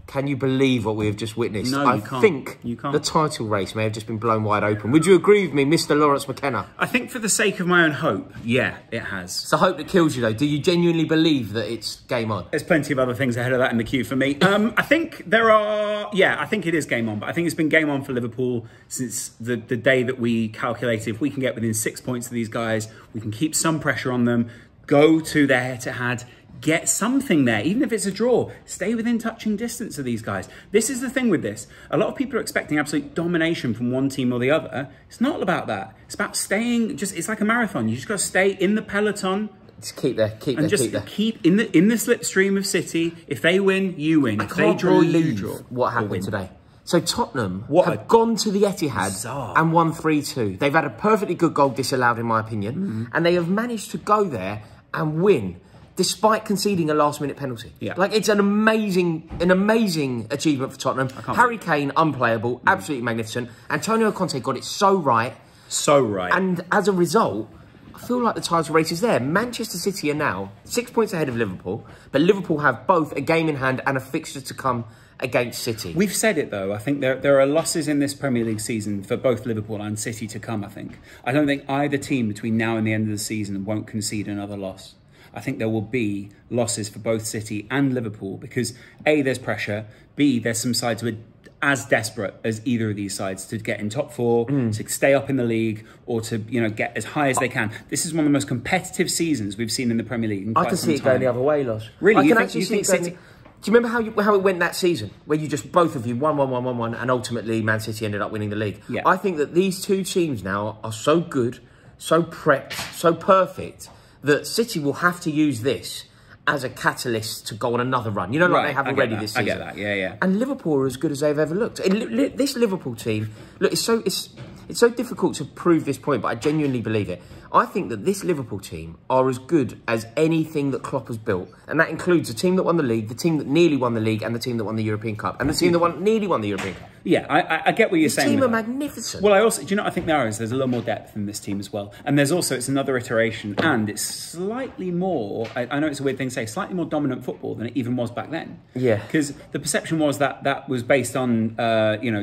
Can you believe what we have just witnessed? No, you can't. I think you can't. The title race may have just been blown wide open. Would you agree with me, Mr. Lawrence McKenna? I think for the sake of my own hope, yeah, it has. It's the hope that kills you, though. Do you genuinely believe that it's game on? There's plenty of other things ahead of that in the queue for me. I think there are... Yeah, I think it is game on. But I think it's been game on for Liverpool since the day that we calculated if we can get within 6 points of these guys, we can keep some pressure on them, go to their Etihad, get something there, even if it's a draw. Stay within touching distance of these guys. This is the thing with this. A lot of people are expecting absolute domination from one team or the other. It's not about that. It's about staying, it's like a marathon. You just got to stay in the peloton. Just keep there, keep and there, just keep in the slipstream of City. If they win, you win. If they draw, you draw. What happened today? So Tottenham have gone to the Etihad and won 3-2. They've had a perfectly good goal disallowed, in my opinion, and they have managed to go there and win, despite conceding a last-minute penalty. Yeah. Like, it's an amazing achievement for Tottenham. Harry Kane, unplayable, absolutely magnificent. Antonio Conte got it so right. So right. And as a result, I feel like the title race is there. Manchester City are now 6 points ahead of Liverpool, but Liverpool have both a game in hand and a fixture to come against City. We've said it, though. I think there are losses in this Premier League season for both Liverpool and City to come, I think. I don't think either team between now and the end of the season won't concede another loss. I think there will be losses for both City and Liverpool because A, there's pressure, B, there's some sides who are as desperate as either of these sides to get in top four, to stay up in the league, or to get as high as they can. This is one of the most competitive seasons we've seen in the Premier League in quite some time. I can see it going the other way, Loz. Really? You think City... Do you remember how it went that season, where you just, both of you, 1-1, and ultimately Man City ended up winning the league? Yeah. I think that these two teams now are so good, so prepped, so perfect, that City will have to use this as a catalyst to go on another run. You know, like they have already this season. I get that, yeah. And Liverpool are as good as they've ever looked. And this Liverpool team, look, it's so difficult to prove this point, but I genuinely believe it. I think that this Liverpool team are as good as anything that Klopp has built. And that includes the team that won the league, the team that nearly won the league, and the team that won the European Cup. And the team that nearly won the European Cup. Yeah, I get what you're saying. This team are magnificent. Well, I also, do you know what I think there is? There's a little more depth in this team as well. And there's also, it's another iteration, and it's slightly more, I know it's a weird thing to say, slightly more dominant football than it even was back then. Yeah. Because the perception was that that was based on,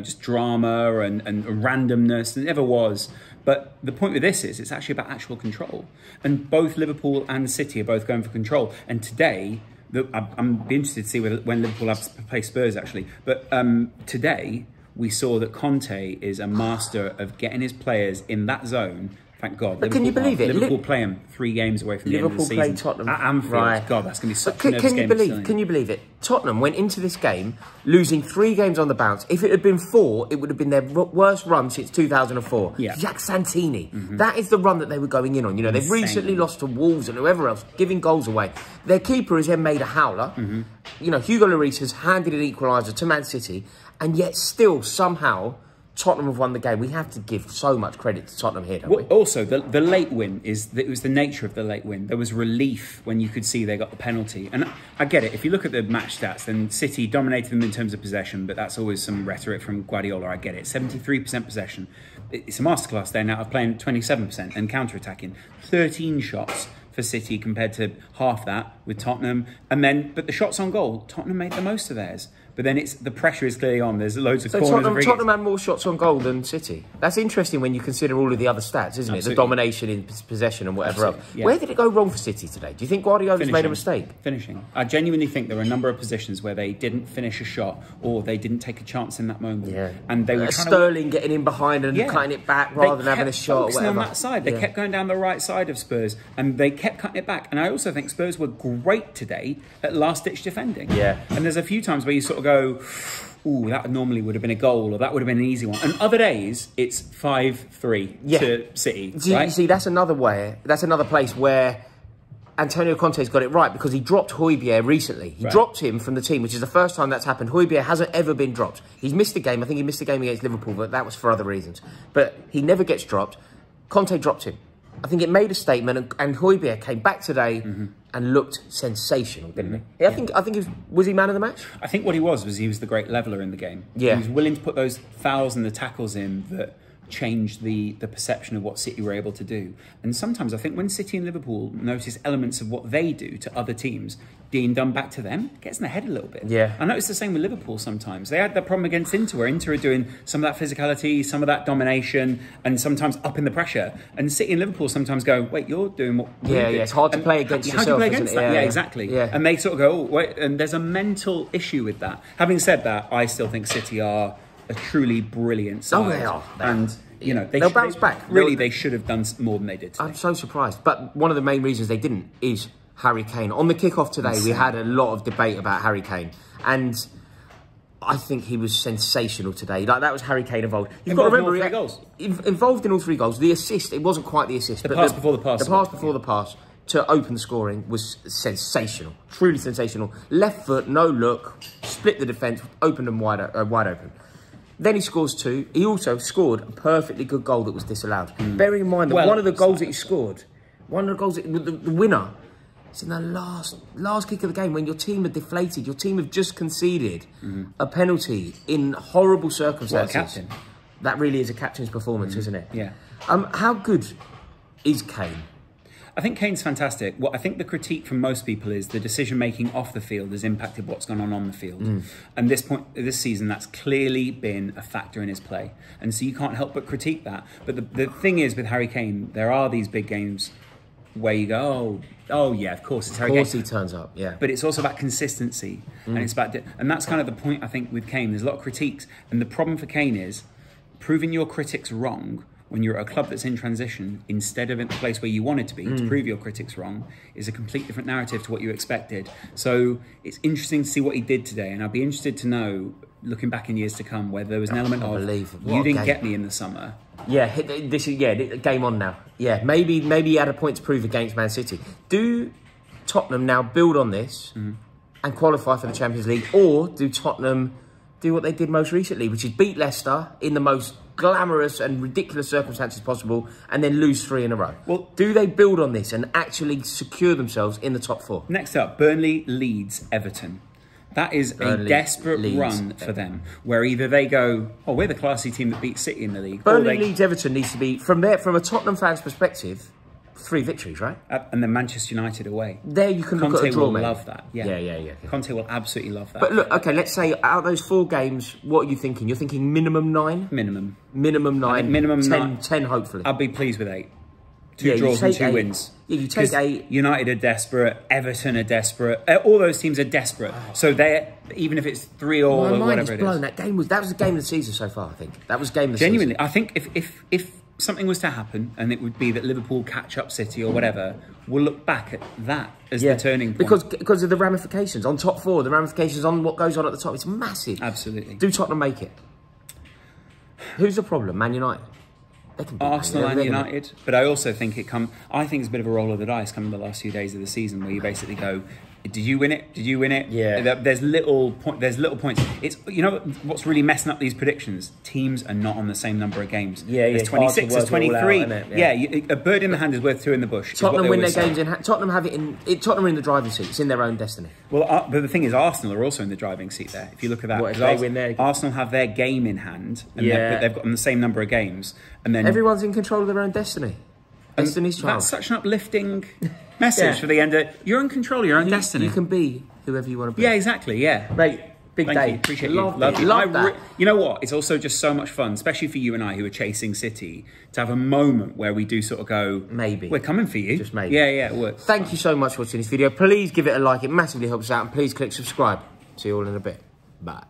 just drama and randomness, and it never was. But the point with this is it's actually about actual control. And both Liverpool and City are both going for control. And today, I'm interested to see when Liverpool have to play Spurs, actually. But today, we saw that Conte is a master of getting his players in that zone. Thank God. But can you believe it? Liverpool play them 3 games away from the end of the season. Liverpool play Tottenham. At Anfield. Right. God, that's going to be such a nervous game. Can you believe it? Tottenham went into this game losing 3 games on the bounce. If it had been 4, it would have been their worst run since 2004. Yeah. Jack Santini. That is the run that they were going in on. You know, they've recently lost to Wolves and whoever else, giving goals away. Their keeper has then made a howler. You know, Hugo Lloris has handed an equaliser to Man City, and yet still somehow Tottenham have won the game. We have to give so much credit to Tottenham here, don't we? Also, the late win it was the nature of the late win. There was relief when you could see they got the penalty. And I get it. If you look at the match stats, then City dominated them in terms of possession, but that's always some rhetoric from Guardiola. I get it. 73% possession. It's a masterclass there now of playing 27% and counter-attacking. 13 shots for City compared to half that with Tottenham. But the shots on goal, Tottenham made the most of theirs. But then the pressure is clearly on. There's loads of corners. Tottenham had more shots on goal than City. That's interesting when you consider all of the other stats, isn't it? The domination in possession and whatever else. Yeah. Where did it go wrong for City today? Do you think Guardiola's made a mistake? Finishing. I genuinely think there were a number of positions where they didn't finish a shot or they didn't take a chance in that moment. Yeah. And they were Sterling getting in behind and cutting it back rather than having a shot or whatever. On that side. They kept going down the right side of Spurs and they kept cutting it back. And I also think Spurs were great today at last-ditch defending. Yeah. And there's a few times where you sort of go, ooh, that normally would have been a goal, or that would have been an easy one. And other days, it's 5-3 to City. You see, that's another way. That's another place where Antonio Conte's got it right, because he dropped Højbjerg recently. He dropped him from the team, which is the first time that's happened. Højbjerg hasn't ever been dropped. He's missed a game. I think he missed a game against Liverpool, but that was for other reasons. But he never gets dropped. Conte dropped him. I think it made a statement, and Højbjerg came back today and looked sensational, didn't he? I think was he man of the match? I think what he was he was the great leveller in the game. Yeah. He was willing to put those fouls and the tackles in that changed the perception of what City were able to do. And sometimes I think when City and Liverpool notice elements of what they do to other teams being done back to them, it gets in their head a little bit. Yeah. I noticed the same with Liverpool sometimes. They had that problem against Inter, where Inter are doing some of that physicality, some of that domination, and sometimes up in the pressure. And City and Liverpool sometimes go, wait, you're doing what we do. It's hard to play against yourself, how do you play isn't against it? that? Yeah, exactly. Yeah. And they sort of go, oh, wait, and there's a mental issue with that. Having said that, I still think City are a truly brilliant side. Oh, they are. And, you know, they'll bounce back. Really, they should have done more than they did today. I'm so surprised. But one of the main reasons they didn't is Harry Kane. On the kickoff today, we had a lot of debate about Harry Kane. And I think he was sensational today. Like, that was Harry Kane involved. You've got to remember, in all 3 goals. Involved in all 3 goals. The assist, it wasn't quite the assist. The pass before the pass. The pass before the pass to open the scoring was sensational. Truly sensational. Left foot, no look, split the defence, opened them wide open. Then he scores 2. He also scored a perfectly good goal that was disallowed. Bearing in mind that one of the goals that he scored, the winner, it's in the last kick of the game when your team are deflated. Your team have just conceded a penalty in horrible circumstances. What a captain. That really is a captain's performance, isn't it? Yeah. How good is Kane? I think Kane's fantastic. What I think the critique from most people is the decision-making off the field has impacted what's gone on the field. And this season, that's clearly been a factor in his play. And so you can't help but critique that. But the thing is, with Harry Kane, there are these big games where you go, oh yeah, of course it's Harry Kane. Of course he turns up, yeah. But it's also about consistency. And it's about, and that's kind of the point, I think, with Kane. There's a lot of critiques. And the problem for Kane is proving your critics wrong when you're at a club that's in transition, instead of in the place where you wanted to be, to prove your critics wrong, is a complete different narrative to what you expected. So it's interesting to see what he did today, and I'll be interested to know, looking back in years to come, whether there was an element of, you didn't get me in the summer. Yeah, this is game on now. Yeah, maybe he had a point to prove against Man City. Do Tottenham now build on this and qualify for the Champions League, or do Tottenham do what they did most recently, which is beat Leicester in the most glamorous and ridiculous circumstances possible, and then lose 3 in a row? Well, do they build on this and actually secure themselves in the top 4? Next up, Burnley, Leeds, Everton. That is a desperate run for them, where either they go, oh, we're the classy team that beat City in the league. Burnley, Leeds, Everton needs to be, from a Tottenham fan's perspective, 3 victories, right? And then Manchester United away. There you can look at a draw, Conte will love that. Yeah. Conte will absolutely love that. But look, okay, let's say out of those 4 games, what are you thinking? You're thinking minimum 9? Minimum 9. Minimum 10, 10 hopefully. I'd be pleased with 8. 2 draws and 2 wins. Yeah, you take 8. United are desperate. Everton are desperate. All those teams are desperate. So they're, even if it's 3 or whatever it is. That was the game of the season so far, I think. That was game of the season. Genuinely, I think if something was to happen, and it would be that Liverpool catch up City or whatever, we'll look back at that as the turning point. Because of the ramifications on top 4, the ramifications on what goes on at the top, it's massive. Absolutely. Do Tottenham make it? Who's the problem? Man United? Arsenal and United, but I also think I think it's a bit of a roll of the dice coming the last few days of the season, where you basically go, did you win it? Did you win it? Yeah. There's little points. It's, you know what's really messing up these predictions? Teams are not on the same number of games. There's 26, there's 23. A bird in the hand is worth 2 in the bush. Tottenham win their games in. Tottenham have it in. Tottenham are in the driving seat. It's in their own destiny. Well, but the thing is, Arsenal are also in the driving seat there. If you look at that, if they win their... Arsenal have their game in hand, and but they've got the same number of games, and then everyone's in control of their own destiny. Destiny's child. That's such an uplifting message for the end of, you're in control of your own destiny. You can be whoever you want to be. Yeah, exactly, yeah. Mate, big Thank day. You. Appreciate you. Love that. You know what? It's also just so much fun, especially for you and I who are chasing City, to have a moment where we do sort of go, maybe. We're coming for you. Just maybe. Yeah, it works. Thank you so much for watching this video. Please give it a like. It massively helps out. And please click subscribe. See you all in a bit. Bye.